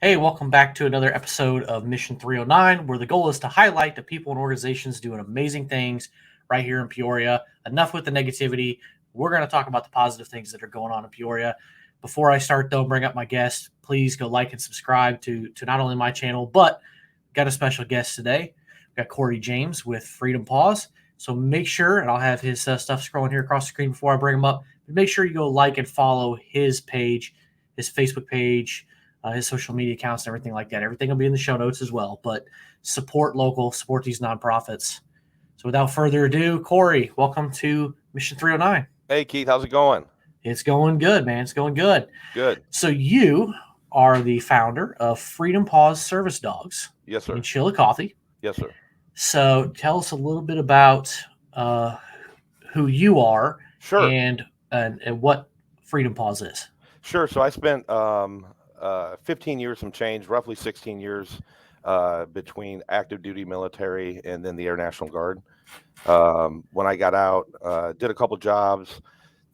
Hey, welcome back to another episode of Mission 309, where the goal is to highlight the people and organizations doing amazing things right here in Peoria. Enough with the negativity. We're going to talk about the positive things that are going on in Peoria. Before I start, though, bring up my guest. Please go like and subscribe to not only my channel, but got a special guest today. We got Corey James with Freedom Paws. So make sure, and I'll have his stuff scrolling here across the screen before I bring him up. But make sure you go like and follow his page, his Facebook page, his social media accounts, and everything like that. Everything will be in the show notes as well. But support local, support these nonprofits. So without further ado, Corey, welcome to Mission 309. Hey, Keith, how's it going? It's going good, man. It's going good. Good. So you are the founder of Freedom Paws Service Dogs Yes, sir. in Chillicothe. Yes, sir. So tell us a little bit about who you are Sure. and what Freedom Paws is. Sure. So I spent 15 years, some change, roughly 16 years between active duty military and then the Air National Guard. When I got out, did a couple jobs.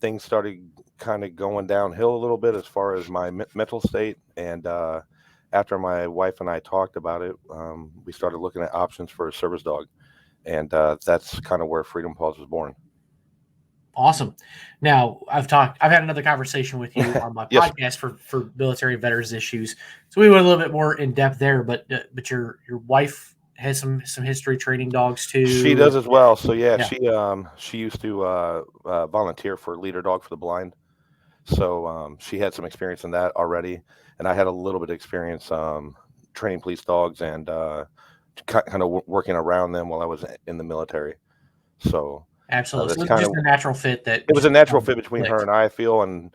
Things started kind of going downhill a little bit as far as my mental state. And after my wife and I talked about it, we started looking at options for a service dog. And that's kind of where Freedom Paws was born. Awesome. Now I've had another conversation with you on my Yes. podcast for military veterans issues. So we went a little bit more in depth there, but your wife has some history training dogs too. She does as well. So Yeah. she used to volunteer for Leader Dog for the Blind. So she had some experience in that already, and I had a little bit of experience training police dogs and kind of working around them while I was in the military. So Absolutely. So that's it's just a natural fit that it was a natural fit between her clicked. and I feel, and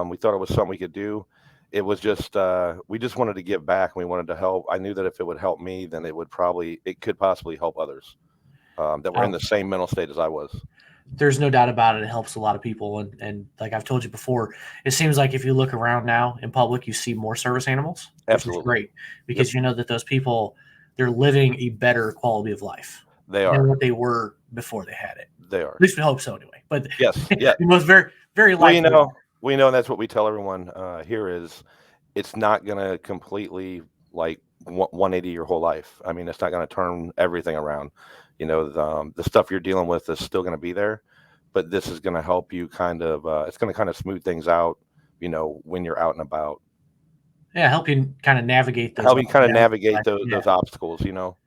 we thought it was something we could do. It was just we just wanted to give back, and we wanted to help. I knew that if it would help me, then it could possibly help others that were in the same mental state as I was. There's no doubt about it. It helps a lot of people. And like I've told you before, it seems like if you look around now in public, you see more service animals, Absolutely. which is great because you know that those people, they're living a better quality of life They than are. what they were before they had it. They are. At least we hope so anyway. But Yes. Yeah. the most very, very likely. We know, and that's what we tell everyone here is it's not going to completely like 180 your whole life. I mean, it's not going to turn everything around. You know, the stuff you're dealing with is still going to be there, but this is going to help you kind of, it's going to kind of smooth things out, you know, when you're out and about. Yeah, help you kind of navigate those. Help you kind of navigate those obstacles, you know.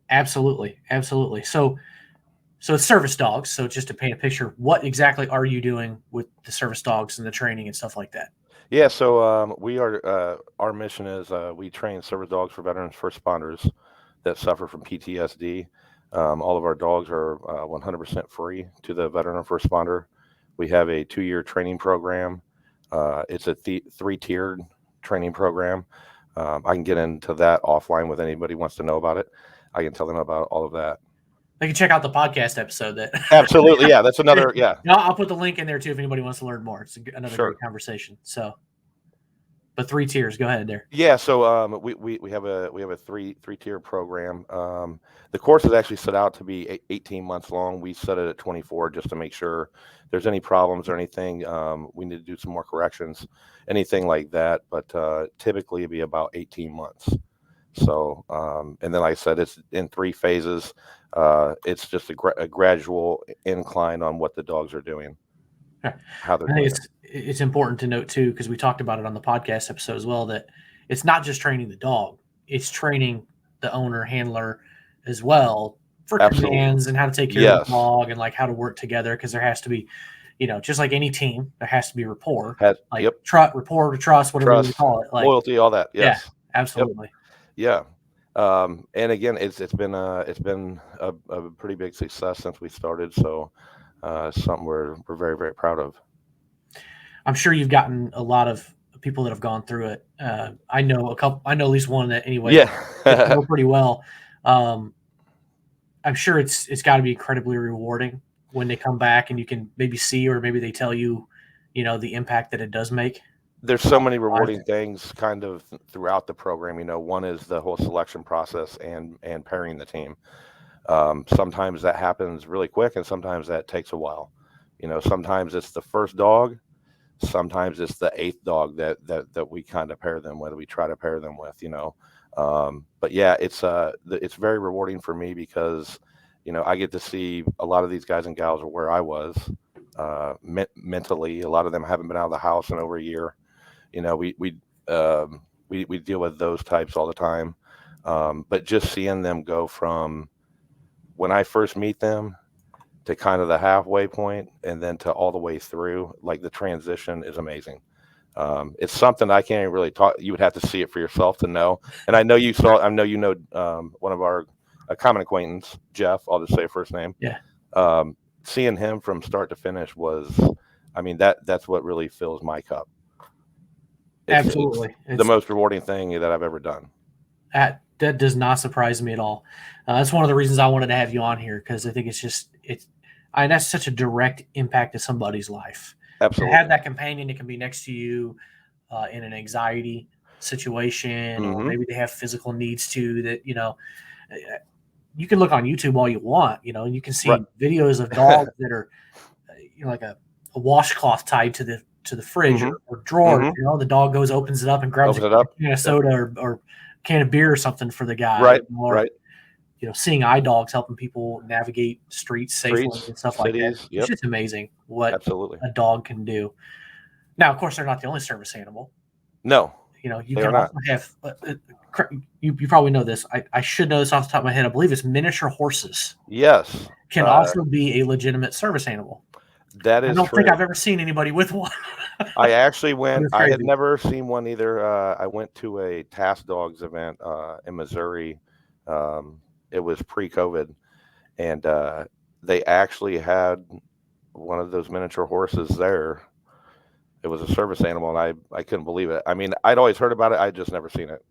Absolutely. Absolutely. So it's service dogs. So just to paint a picture, what exactly are you doing with the service dogs and the training and stuff like that? Yeah, so we are. Our mission is we train service dogs for veterans, first responders that suffer from PTSD. All of our dogs are 100% free to the veteran or first responder. We have a 2-year training program. It's a 3-tiered training program. I can get into that offline with anybody who wants to know about it. I can tell them about all of that. They can check out the podcast episode. That absolutely, yeah. That's another, yeah. I'll put the link in there too if anybody wants to learn more. It's another great conversation. So, but 3 tiers. Go ahead there. Yeah, so we have a 3-tier program. The course is actually set out to be 18 months long. We set it at 24 just to make sure there's any problems or anything. We need to do some more corrections, anything like that. But typically it'd be about 18 months. So, and then like I said, it's in 3 phases. It's just a gradual incline on what the dogs are doing. How they're doing. It's important to note too, because we talked about it on the podcast episode as well, that it's not just training the dog; it's training the owner, handler, as well for commands and how to take care of the dog and like how to work together. Because there has to be, you know, just like any team, there has to be rapport, rapport, trust, whatever you call it, like loyalty, all that. Yes. Yeah, absolutely. Yep. Yeah. And again, it's been a pretty big success since we started. So something we're very, very proud of. I'm sure you've gotten a lot of people that have gone through it. I know a couple. I know at least one that anyway. Yeah. know pretty well. I'm sure it's got to be incredibly rewarding when they come back and you can maybe see, or maybe they tell you, you know, the impact that it does make. There's so many rewarding things kind of throughout the program. You know, one is the whole selection process and pairing the team. Sometimes that happens really quick and sometimes that takes a while. You know, sometimes it's the first dog sometimes it's the eighth dog that we kind of pair them with, we try to pair them with, but yeah, it's very rewarding for me because, I get to see a lot of these guys and gals where I was mentally. A lot of them haven't been out of the house in over a year. We deal with those types all the time. But just seeing them go from when I first meet them to kind of the halfway point and then to all the way through, like the transition is amazing. It's something I can't really talk. You would have to see it for yourself to know. And I know you saw. I know one of our a common acquaintance, Jeff. I'll just say first name. Yeah. Seeing him from start to finish was, that's what really fills my cup. Absolutely, it's the most rewarding thing that I've ever done. That does not surprise me at all. That's one of the reasons I wanted to have you on here, because I think that's such a direct impact to somebody's life. Absolutely. To have that companion that can be next to you in an anxiety situation, or maybe they have physical needs too, that, you can look on YouTube all you want, you can see videos of dogs that are, like a washcloth tied to the fridge or drawer. The dog goes, opens it up and grabs a can of soda or can of beer or something for the guy. Right. Seeing eye dogs helping people navigate streets safely and stuff cities, like that. It's just amazing what a dog can do. Now, of course, they're not the only service animal. No. You can also have, you probably know this. I should know this off the top of my head. I believe it's miniature horses. Yes. Can also be a legitimate service animal. That is I don't think I've ever seen anybody with one. I actually went. I had never seen one either. I went to a Task Dogs event in Missouri. It was pre-COVID, and they actually had one of those miniature horses there. It was a service animal, and I couldn't believe it. I'd always heard about it. I'd just never seen it.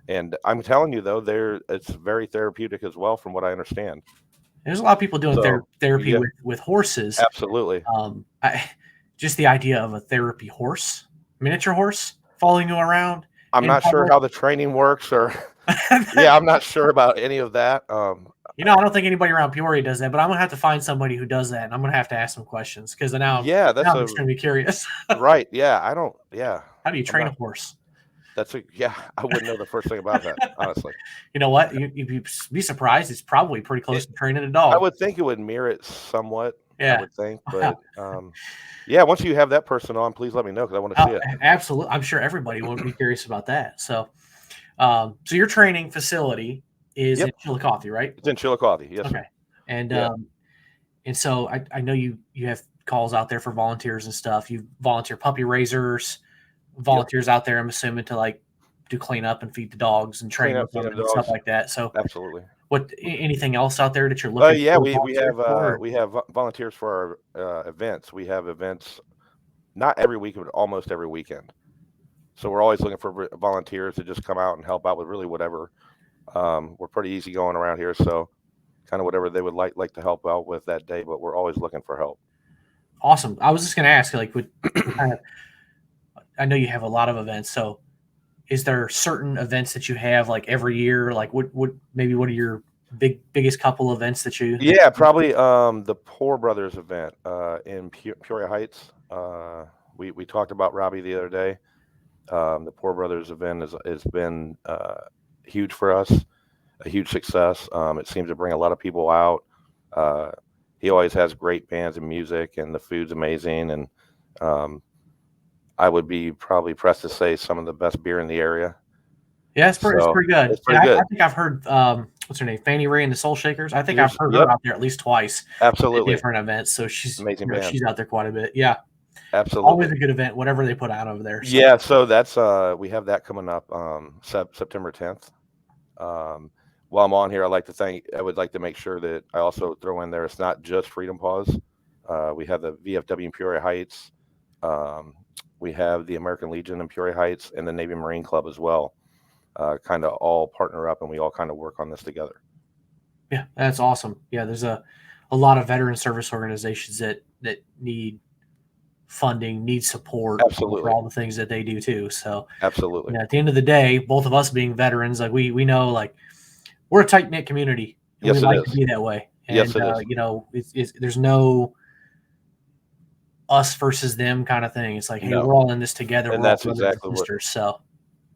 And I'm telling you, though, it's very therapeutic as well, from what I understand. There's a lot of people doing therapy with horses. Absolutely. Just the idea of a therapy horse, miniature horse, following you around. I'm not sure how the training works, or I'm not sure about any of that. I don't think anybody around Peoria does that, but I'm gonna have to find somebody who does that, and I'm gonna have to ask some questions, because now I'm just gonna be curious. Right? Yeah. I don't. Yeah. How do you train a horse? I wouldn't know the first thing about that, honestly. You know what? You'd be surprised. It's probably pretty close to training a dog. I would think it would mirror it somewhat. Yeah. I would think, but once you have that person on, please let me know, because I want to see it. Absolutely. I'm sure everybody will be curious about that. So, so your training facility is in Chillicothe, right? It's in Chillicothe, yes. Okay. And and so I know you have calls out there for volunteers and stuff. You volunteer puppy raisers, volunteers out there, I'm assuming, to do cleanup and feed the dogs and train them and stuff like that. So absolutely. Anything else out there that you're looking for? We have volunteers for our events. We have events not every week, but almost every weekend. So we're always looking for volunteers to just come out and help out with really whatever. We're pretty easy going around here, so kind of whatever they would like to help out with that day, but we're always looking for help. Awesome. I was just going to ask, I know you have a lot of events, so is there certain events that you have every year? What are your biggest couple events that you? Yeah, probably the Poor Brothers event in Peoria Heights. We talked about Robbie the other day. The Poor Brothers event has been huge for us, a huge success. It seems to bring a lot of people out. He always has great bands and music, and the food's amazing. And I would be probably pressed to say some of the best beer in the area. Yeah, it's pretty good. It's pretty good. I think I've heard, what's her name? Fanny Ray and the Soul Shakers. I think I've heard her out there at least twice. Absolutely. At different events. So she's amazing band. She's out there quite a bit. Yeah. Absolutely. Always a good event, whatever they put out over there. So. Yeah. So that's, we have that coming up September 10th. While I'm on here, I would like to make sure that I also throw in there, it's not just Freedom Paws. We have the VFW in Peoria Heights. We have the American Legion in Peoria Heights and the Navy Marine Club as well. Kind of all partner up, and we all kind of work on this together. Yeah, that's awesome. Yeah, there's a lot of veteran service organizations that need funding, need support. Absolutely. For all the things that they do too. So absolutely. At the end of the day, both of us being veterans, we know we're a tight knit community. And yes, we like to be that way. And, yes, it is. there's no us versus them kind of thing. It's like, hey, No. we're all in this together. And We're all that's brothers and exactly what. sisters. So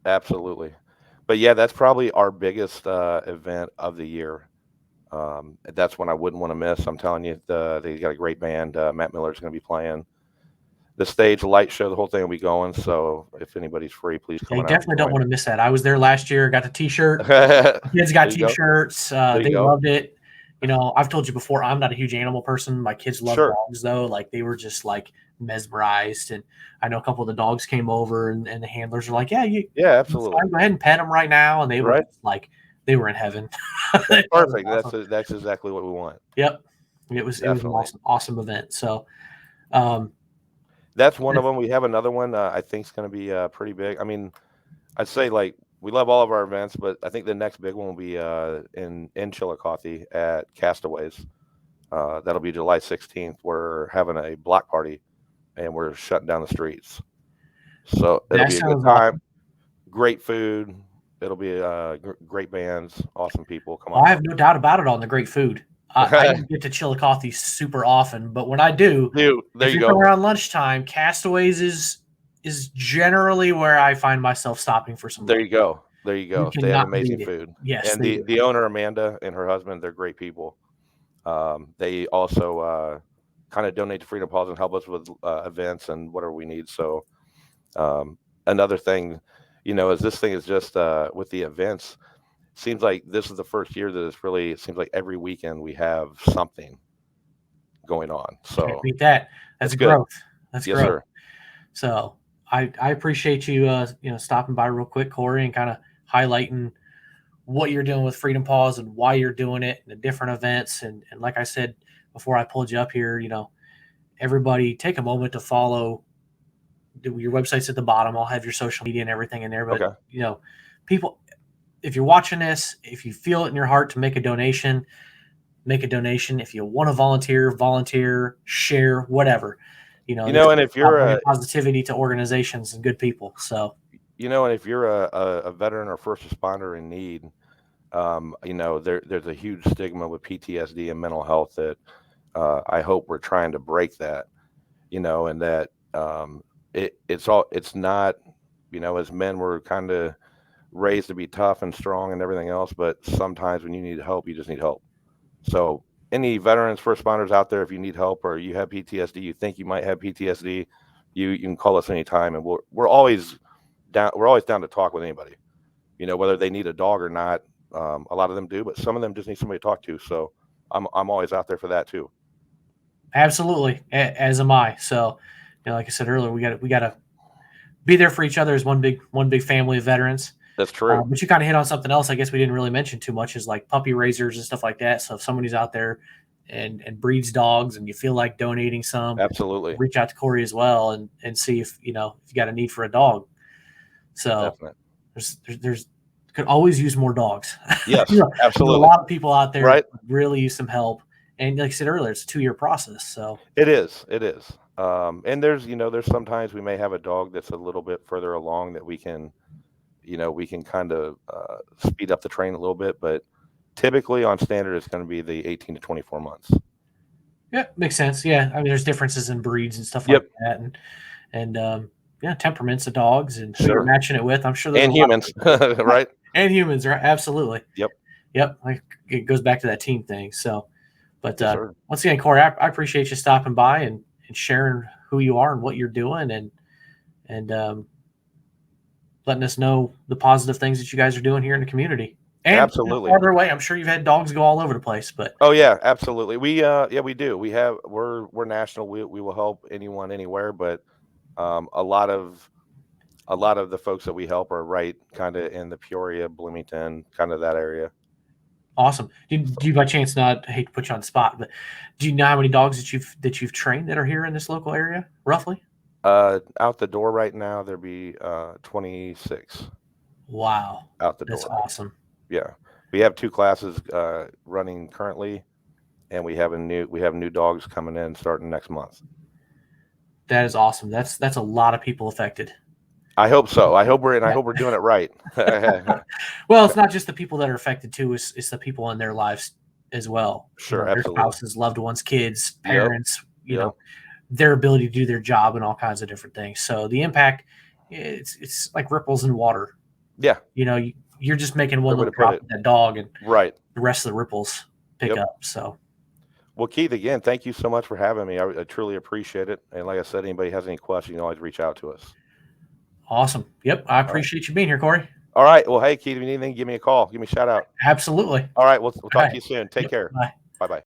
Absolutely. But yeah, that's probably our biggest event of the year. That's one I wouldn't want to miss. I'm telling you, they got a great band. Matt Miller's going to be playing the stage, the light show, the whole thing will be going. So if anybody's free, please come you on out. definitely don't want to miss that. I was there last year, got the T-shirt. Kids got T-shirts. They loved it. You know, I've told you before, I'm not a huge animal person. My kids love dogs, though. Like, they were just like mesmerized. And I know a couple of the dogs came over, and the handlers are like, yeah, absolutely. Go ahead and pet them right now. And they were like, they were in heaven. That's perfect. Awesome. That's exactly what we want. Yep. It was an awesome event. So that's one of them. We have another one I think is going to be pretty big. I mean, I'd say, like, we love all of our events, but I think the next big one will be in Chillicothe at Castaways. That'll be July 16th. We're having a block party, and we're shutting down the streets. So it'll be a good time. Awesome. Great food. It'll be great bands, awesome people. Come on. I have no doubt about it on the great food. I don't get to Chillicothe super often, but when I do, there you go. Around lunchtime, Castaways is generally where I find myself stopping for some. There you go. They have amazing food. Yes, and the owner, Amanda, and her husband, they're great people. They also kind of donate to Freedom Paws and help us with events and whatever we need. So another thing, you know, is this thing is just with the events. Seems like this is the first year that it's really. It seems like every weekend we have something going on. So can't beat that. That's growth. That's yes, growth. Sir. So I appreciate you stopping by real quick, Corey, and kind of highlighting what you're doing with Freedom Paws and why you're doing it and the different events. And like I said before I pulled you up here, you know, everybody take a moment to follow. Your website's at the bottom. I'll have your social media and everything in there. But you know, people, if you're watching this, if you feel it in your heart to make a donation, make a donation. If you want to volunteer, share, whatever. You know, and if you're positivity to organizations and good people. So, you know, and if you're a veteran or first responder in need, you know, there's a huge stigma with PTSD and mental health that I hope we're trying to break that, you know, and that it's not, you know, as men we're kind of raised to be tough and strong and everything else, but sometimes when you need help, you just need help. So any veterans, first responders out there, if you need help or you have PTSD, you think you might have PTSD, you can call us anytime, and we're always down. We're always down to talk with anybody, you know, whether they need a dog or not. A lot of them do, but some of them just need somebody to talk to. So I'm always out there for that too. Absolutely, as am I. So, you know, like I said earlier, we got to be there for each other as one big family of veterans. That's true. But you kind of hit on something else I guess we didn't really mention too much, is like puppy raisers and stuff like that. So if somebody's out there and breeds dogs and you feel like donating some, absolutely reach out to Corey as well and see if you got a need for a dog. So there's could always use more dogs. Yes, absolutely. A lot of people out there right? really use some help. And like I said earlier, it's a 2-year process. So it is. And there's sometimes we may have a dog that's a little bit further along that we can kind of speed up the train a little bit, but typically on standard, it's going to be the 18 to 24 months. Yeah, makes sense. Yeah. I mean, there's differences in breeds and stuff like that. And temperaments of dogs and who you're matching it with. I'm sure. And humans, right? And humans, right? Absolutely. Yep. Like it goes back to that team thing. So, but once again, Corey, I appreciate you stopping by and sharing who you are and what you're doing and letting us know the positive things that you guys are doing here in the community. And absolutely. Farther away, I'm sure you've had dogs go all over the place, but oh yeah, absolutely. We we do. We're national. We will help anyone anywhere, but a lot of the folks that we help are right kind of in the Peoria, Bloomington, kind of that area. Awesome. Do you by chance not, I hate to put you on the spot, but do you know how many dogs that you've trained that are here in this local area, roughly? Out the door right now, there'd be 26. Wow. Out the door. That's awesome. Yeah. We have 2 classes running currently, and we have new dogs coming in starting next month. That is awesome. That's a lot of people affected. I hope so. I hope we're doing it right. Well, it's not just the people that are affected too, it's the people in their lives as well. Sure, their absolutely. spouses, loved ones, kids, parents, you know, their ability to do their job and all kinds of different things. So the impact, it's like ripples in water. Yeah. You're just making one Good way little to put drop it. with that dog, and Right. the rest of the ripples pick Yep. up. So Well, Keith, again, thank you so much for having me. I truly appreciate it. And like I said, anybody has any questions, you can always reach out to us. awesome. Yep. I appreciate you being here, Corey. All right. Well, hey, Keith, if you need anything, give me a call. Give me a shout out. Absolutely. All right. We'll talk right. to you soon. Take Yep. care. Bye. Bye-bye.